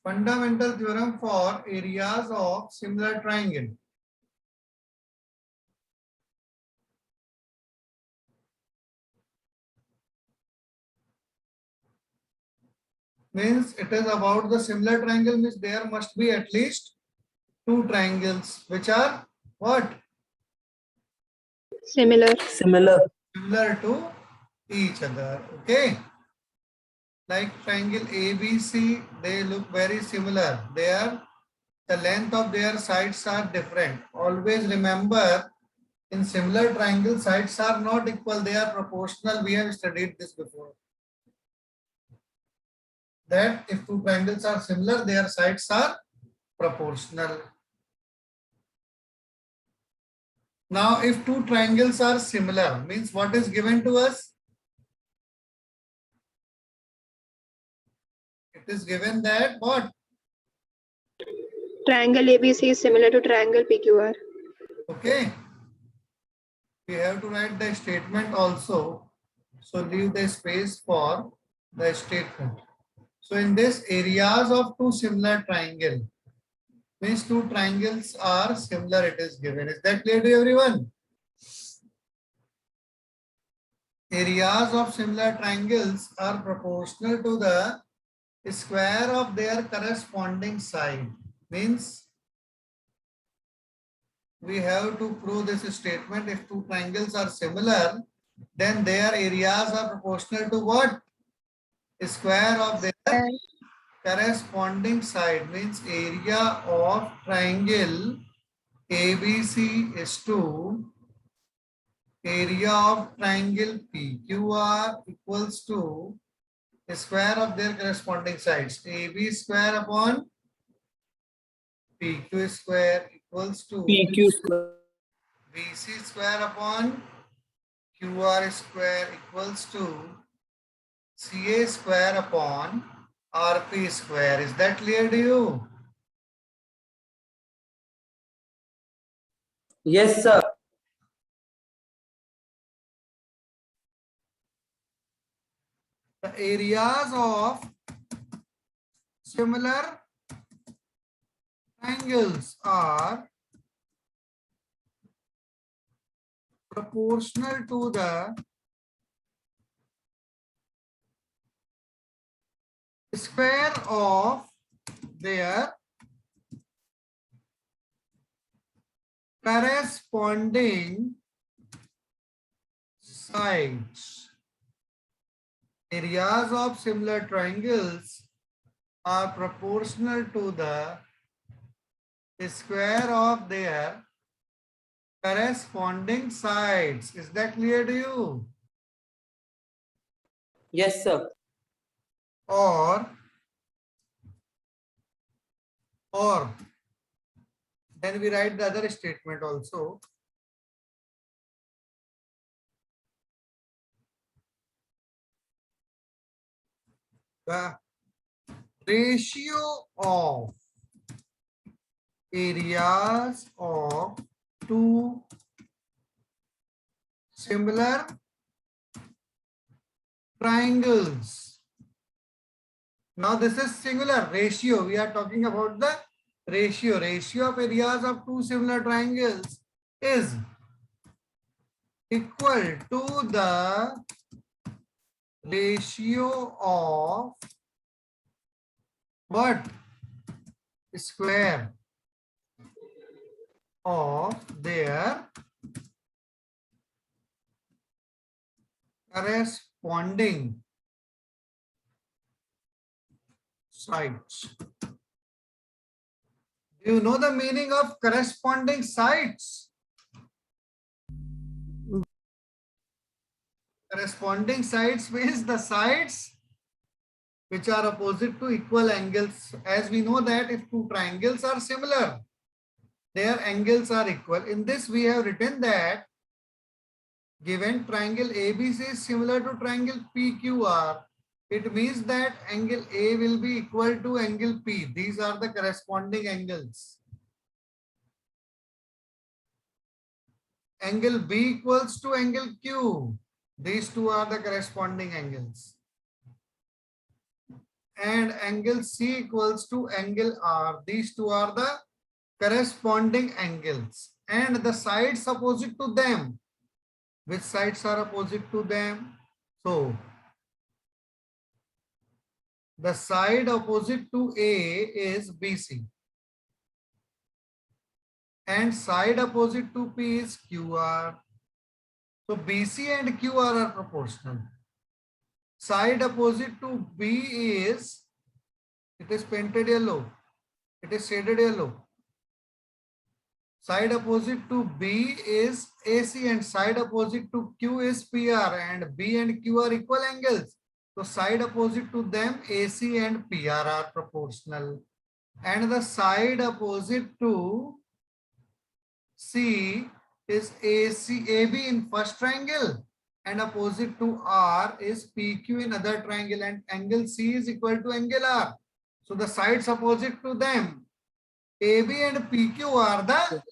Fundamental theorem for areas of similar triangle. Means it is about the similar triangle, means there must be at least two triangles which are what? Similar. Similar. Similar to each other. Okay. Like triangle ABC, they look very similar. The length of their sides are different. Always remember, in similar triangle, sides are not equal, they are proportional. We have studied this before. That if two triangles are similar, their sides are proportional. Now, if two triangles are similar, means what is given to us? It is given that what? Triangle ABC is similar to triangle PQR. Okay. We have to write the statement also. So leave the space for the statement. So in this, areas of two similar triangle, means two triangles are similar, it is given. Is that clear to everyone? Areas of similar triangles are proportional to the square of their corresponding side. Means we have to prove this statement. If two triangles are similar, then their areas are proportional to what? Square of their corresponding side. Means area of triangle ABC is to area of triangle PQR equals to square of their corresponding sides. AB square upon PQ square equals to PQ square. BC square upon QR square equals to CA square upon RP square. Is that clear to you? Yes, sir. The areas of similar triangles are proportional to the square of their corresponding sides. Areas of similar triangles are proportional to the square of their corresponding sides. Is that clear to you? Yes, sir. Or then we write the other statement also. The ratio of areas of two similar triangles. Now this is singular ratio. We are talking about the ratio. Ratio of areas of two similar triangles is equal to the ratio of what? Square of their corresponding sides. Do you know the meaning of corresponding sides? Corresponding sides means the sides which are opposite to equal angles. As we know that if two triangles are similar, their angles are equal. In this we have written that given triangle ABC is similar to triangle PQR, it means that angle A will be equal to angle P. These are the corresponding angles. Angle B equals to angle Q. These two are the corresponding angles. and angle C equals to angle R. These two are the corresponding angles and the sides opposite to them. Which sides are opposite to them? So the side opposite to A is BC and side opposite to P is QR. So BC and QR are proportional. Side opposite to B is, it is painted yellow, it is shaded yellow. Side opposite to B is AC and side opposite to Q is PR, and B and Q are equal angles. So side opposite to them, AC and PR are proportional. And the side opposite to C is AB in first triangle and opposite to R is PQ in other triangle, and angle C is equal to angle R. So the sides opposite to them, AB and PQ are the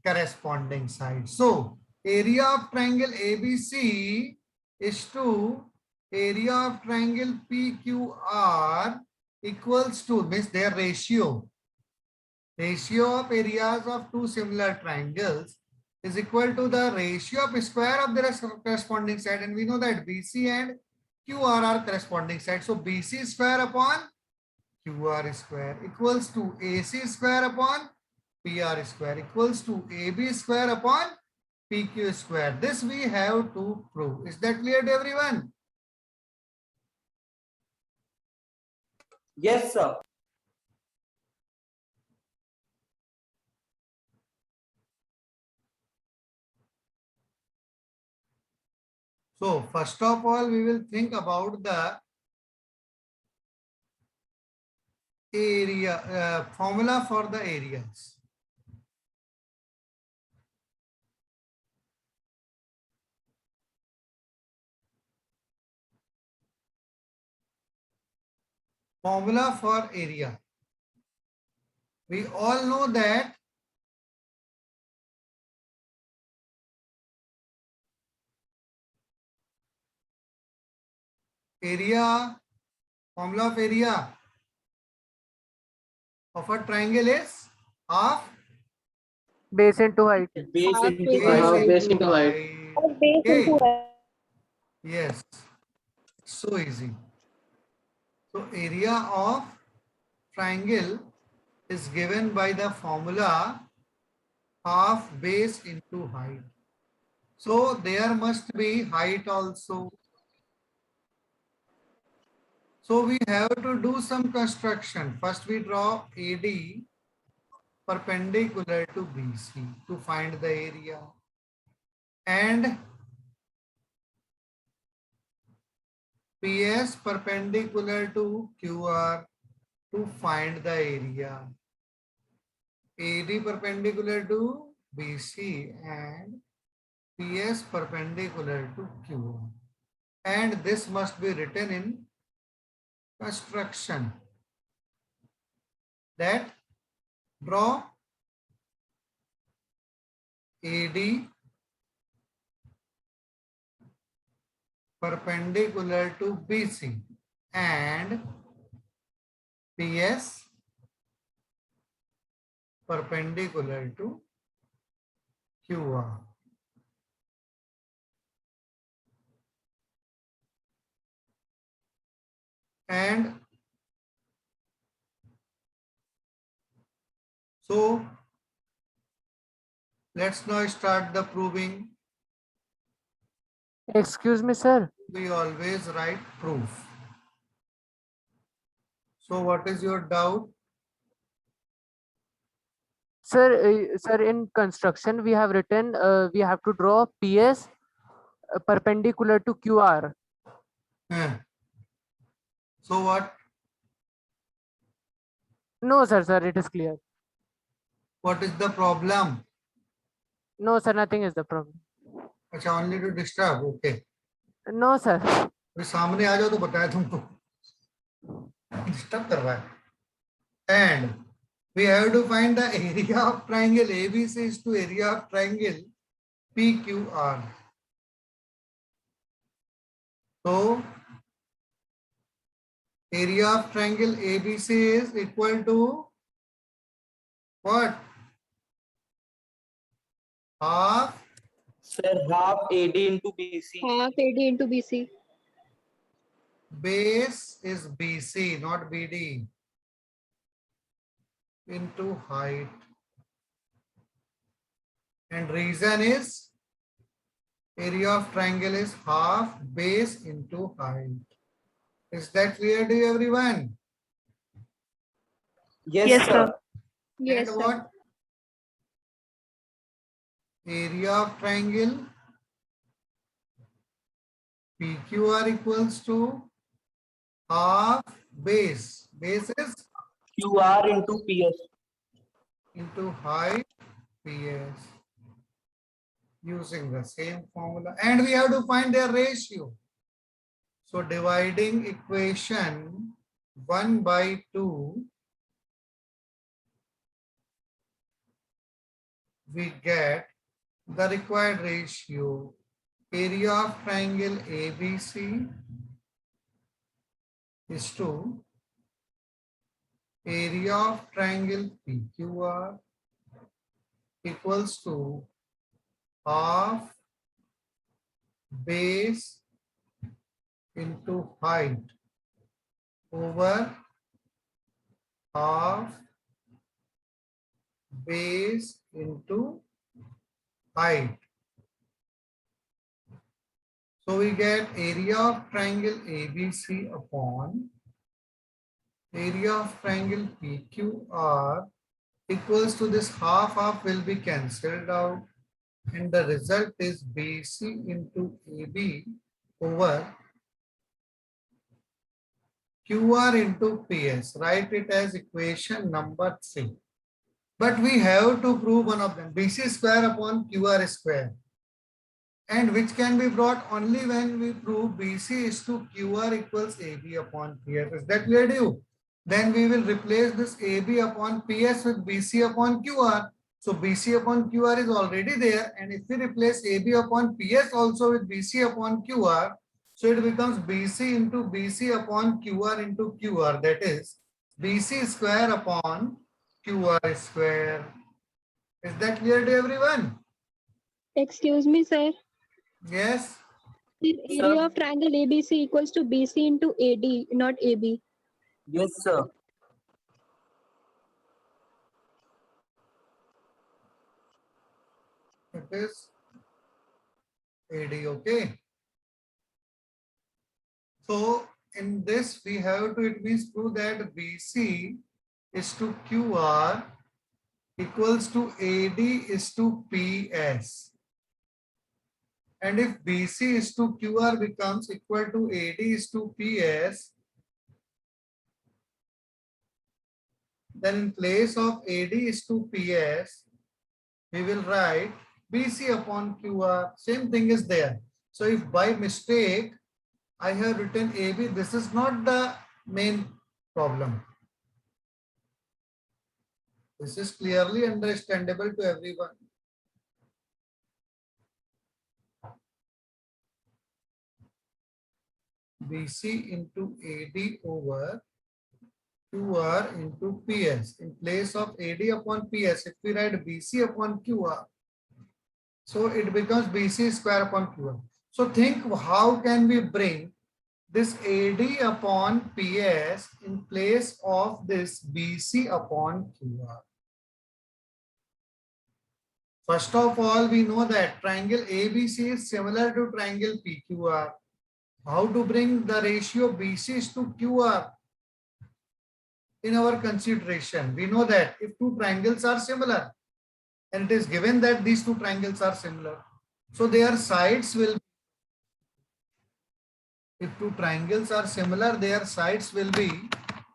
corresponding sides. So area of triangle ABC is to area of triangle PQR equals to, means their ratio. Ratio of areas of two similar triangles is equal to the ratio of square of their corresponding side, and we know that BC and QR are corresponding sides. So BC square upon QR square equals to AC square upon PR square equals to AB square upon PQ square. This we have to prove. Is that clear to everyone? Yes, sir. So first of all, we will think about the area formula for the areas. Formula for area. We all know that area, formula of area of a triangle is half Base into height. Base into base height. base into height. Okay. Yes, so easy. So area of triangle is given by the formula half base into height. So there must be height also. So we have to do some construction. First we draw AD perpendicular to BC to find the area. And PS perpendicular to QR to find the area. AD perpendicular to BC and PS perpendicular to QR. And this must be written in construction. That draw AD perpendicular to BC and PS perpendicular to QR. And so let's now start the proving. Excuse me, sir. We always write proof. So what is your doubt? Sir, in construction, we have written we have to draw PS perpendicular to QR. So what? No, sir, it is clear. What is the problem? No, sir, nothing is the problem. अच्छा, only to disturb. Okay. No, sir. अभी सामने आ जाओ तो बताया तुमको. Disturb कर रहा है. And we have to find the area of triangle ABC is to area of triangle PQR. So Area of triangle ABC is equal to what? Half Sir, half AD into BC. Half AD into BC. base is BC, not BD, into height. And reason is area of triangle is half base into height. Is that clear to everyone? Yes, sir. Yes, And sir. what? Area of triangle PQR equals to half base. Base is QR into PS. into height PS. Using the same formula. And we have to find their ratio. So dividing equation 1 by 2, we get the required ratio. Area of triangle ABC is to area of triangle PQR equals to half base into height over half base into height. So we get area of triangle ABC upon area of triangle PQR equals to this half will be cancelled out, and the result is BC into AB over QR into PS. Write it as equation number 3. But we have to prove one of them, BC square upon QR square, and which can be brought only when we prove BC is to QR equals AB upon PS. Is that clear to you? Then we will replace this AB upon PS with BC upon QR. So BC upon QR is already there, and if we replace AB upon PS also with BC upon QR, so it becomes BC into BC upon QR into QR. That is BC square upon QR square. Is that clear to everyone? Excuse me, sir. Yes. The Sir. area of triangle ABC equals to BC into AD, not AB. Yes, sir. It is AD, okay. So in this we have to, it means prove that BC is to QR equals to AD is to PS. And if BC is to QR becomes equal to AD is to PS, then in place of AD is to PS, we will write BC upon QR. Same thing is there. So if by mistake I have written AB, this is not the main problem. This is clearly understandable to everyone. BC into AD over QR into PS. In place of AD upon PS, if we write BC upon QR, so it becomes BC square upon QR. So think how can we bring this AD upon PS in place of this BC upon QR. First of all, we know that triangle ABC is similar to triangle PQR. How to bring the ratio BC to QR in our consideration? We know that if two triangles are similar, and it is given that these two triangles are similar, so their sides will, if two triangles are similar, their sides will be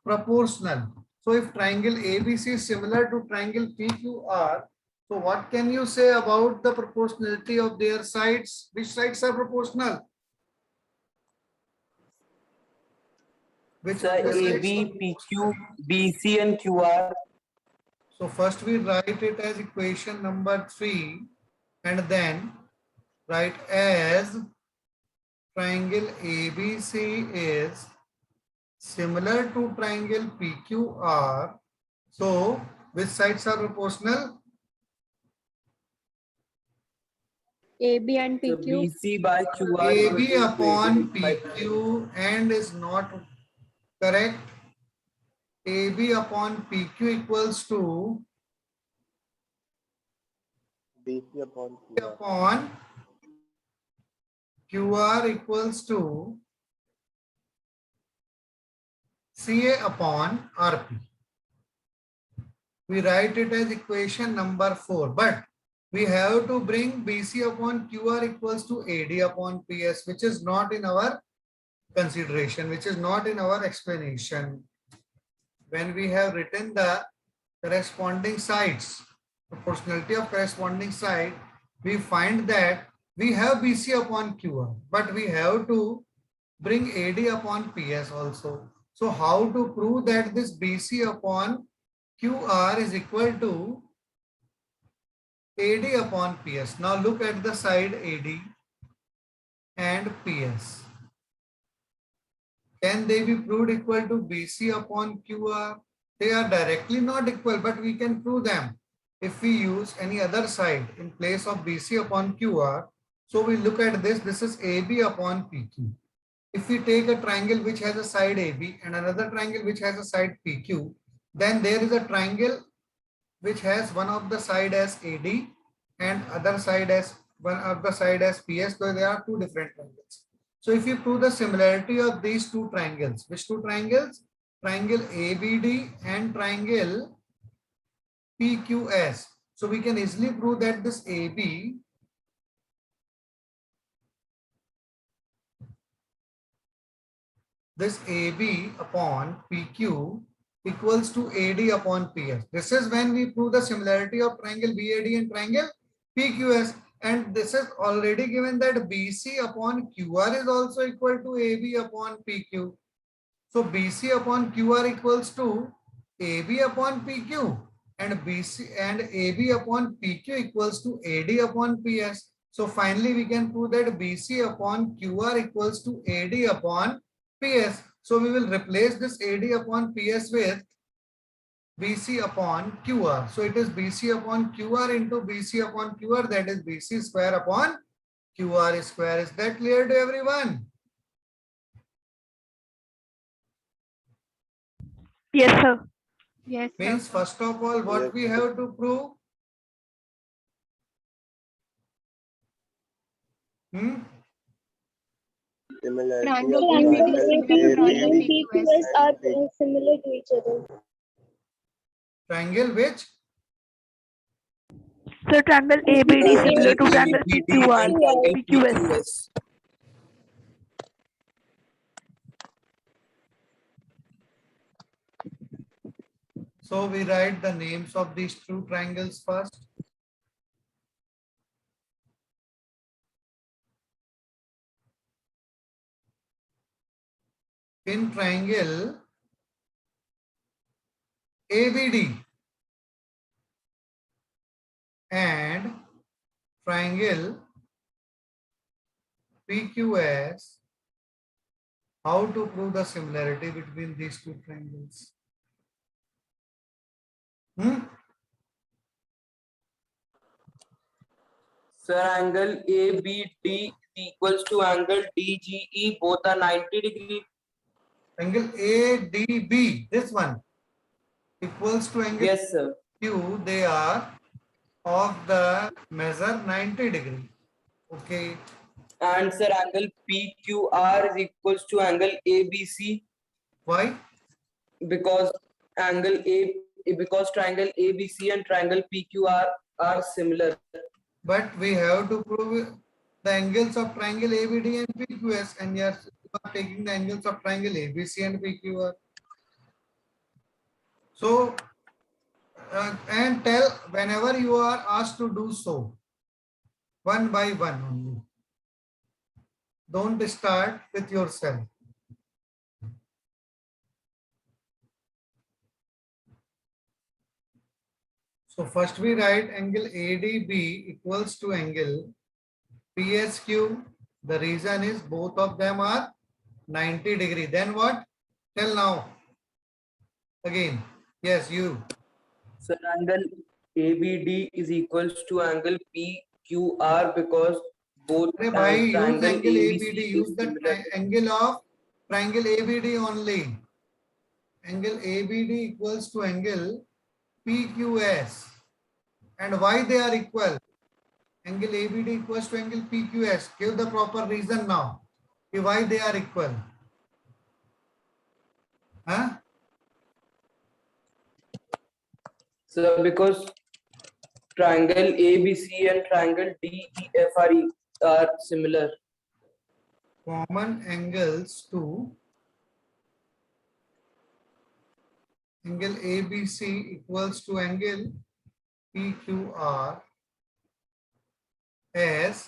proportional. So if triangle ABC is similar to triangle PQR, so what can you say about the proportionality of their sides? Which sides are proportional? Which Sir, sides are AB, PQ, proportional? BC and QR. So first we write it as equation number 3, and then write as triangle ABC is similar to triangle PQR. So which sides are proportional? AB and So PQ. BC by QR AB equal to upon 80 by PQ and is not correct. AB upon PQ equals to BC upon B QR. upon QR equals to CA upon RP. We write it as equation number 4, but we have to bring BC upon QR equals to AD upon PS, which is not in our consideration, which is not in our explanation. When we have written the corresponding sides, proportionality of corresponding side, we find that we have BC upon QR, but we have to bring AD upon PS also. So how to prove that this BC upon QR is equal to AD upon PS? Now look at the side AD and PS. Can they be proved equal to BC upon QR? They are directly not equal, but we can prove them if we use any other side in place of BC upon QR. So we look at this, this is AB upon PQ. If we take a triangle which has a side AB and another triangle which has a side PQ, then there is a triangle which has one of the side as AD and other side as one of the side as PS. So there are two different triangles. So if you prove the similarity of these two triangles, which two triangles? Triangle ABD and triangle PQS. So we can easily prove that this AB upon PQ equals to AD upon PS. This is when we prove the similarity of triangle BAD and triangle PQS. And this is already given that BC upon QR is also equal to AB upon PQ. So BC upon QR equals to AB upon PQ and BC and AB upon PQ equals to AD upon PS. So finally we can prove that BC upon QR equals to AD upon PS. So we will replace this AD upon PS with BC upon QR. So it is BC upon QR into BC upon QR, that is BC square upon QR square. Is that clear to everyone? Yes, sir. Yes, sir. Means first of all, what Yes. we have to prove? Similarity Triangle of ABD triangle is similar to triangle ABD PQS. and are similar to each other. Triangle which? So triangle ABD is similar to triangle ABD PQR, and triangle PQS. PQS. So we write the names of these two triangles first. In triangle ABD and triangle PQS, how to prove the similarity between these two triangles? Sir, angle ABD equals to angle DGE. Both are 90 degree. Angle ADB, this one, equals to angle Yes, sir. Q. They are of the measure 90 degree. Okay. And sir, angle PQR is equals to angle ABC Why? because because triangle ABC and triangle PQR are similar. But we have to prove the angles of triangle ABD and PQS, and yes, you are taking the angles of triangle ABC and PQR. So, and tell whenever you are asked to do so, one by one only. Don't start with yourself. So first we write angle ADB equals to angle PSQ. The reason is both of them are 90 degree. Then what? Tell now. Again. Yes, you. Sir, angle ABD is equals to angle PQR because both Arey bhai, use triangle angle ABC ABD. is Use the similar. angle of triangle ABD only. Angle ABD equals to angle PQS. And why they are equal? Angle ABD equals to angle PQS. Give the proper reason now. Why they are equal? Huh? So because triangle ABC and triangle DEF are similar. Common angles to angle ABC equals to angle PQR as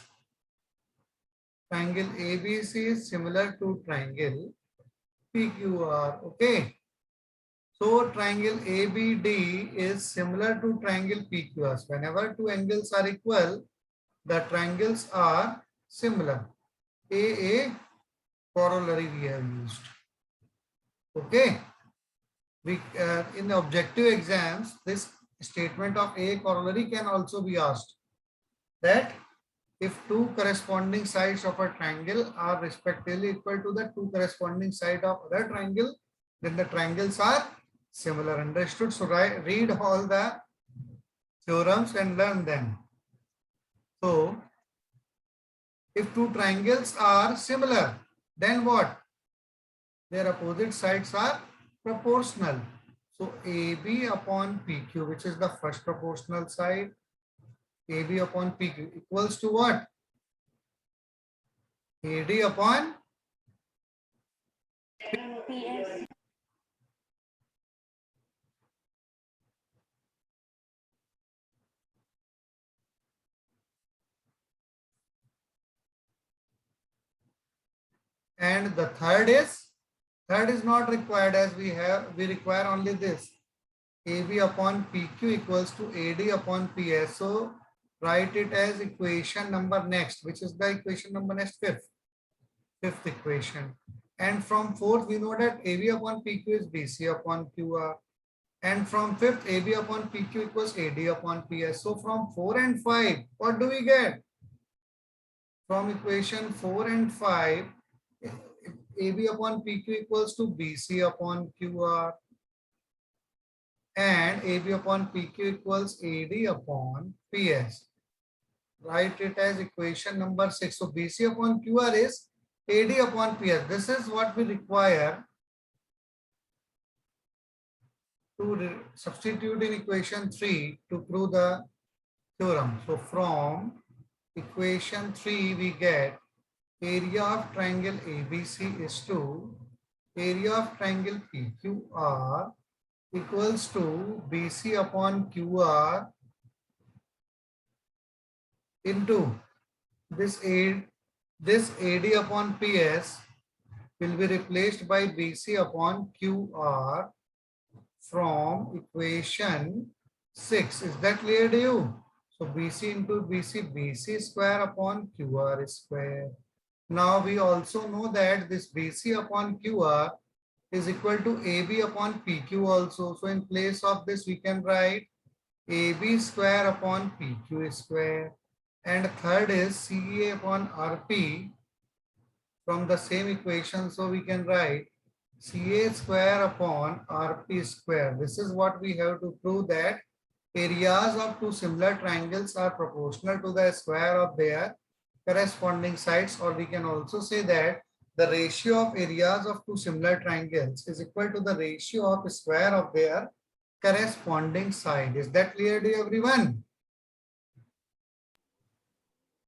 triangle ABC is similar to triangle PQR. Okay. So triangle ABD is similar to triangle PQR. Whenever two angles are equal, the triangles are similar. A corollary we have used. Okay. In the objective exams, this statement of A corollary can also be asked. That if two corresponding sides of a triangle are respectively equal to the two corresponding sides of other triangle, then the triangles are similar. Understood? So read all the theorems and learn them. So if two triangles are similar, then what? Their opposite sides are proportional. So AB upon PQ, which is the first proportional side, AB upon PQ equals to what? AD upon PS. and the third is not required, as we require only this. AB upon PQ equals to AD upon PS. So write it as equation number next, which is the equation number next, fifth equation. And from fourth, we know that AB upon PQ is BC upon QR. And from fifth, AB upon PQ equals AD upon PS. So from 4 and 5, what do we get? From equation 4 and 5, AB upon PQ equals to BC upon QR. And AB upon PQ equals AD upon PS. Write it as equation number 6. So BC upon QR is AD upon PS. This is what we require to substitute in equation 3 to prove the theorem. So from equation 3 we get area of triangle ABC is to area of triangle PQR equals to BC upon QR into this AD upon PS will be replaced by BC upon QR from equation 6. Is that clear to you? So BC into BC square upon QR square. Now we also know that this BC upon QR is equal to AB upon PQ also. So in place of this, we can write AB square upon PQ square. And third is CA upon RP from the same equation. So we can write CA square upon RP square. This is what we have to prove, that areas of two similar triangles are proportional to the square of their corresponding sides, or we can also say that the ratio of areas of two similar triangles is equal to the ratio of square of their corresponding side. Is that clear to everyone?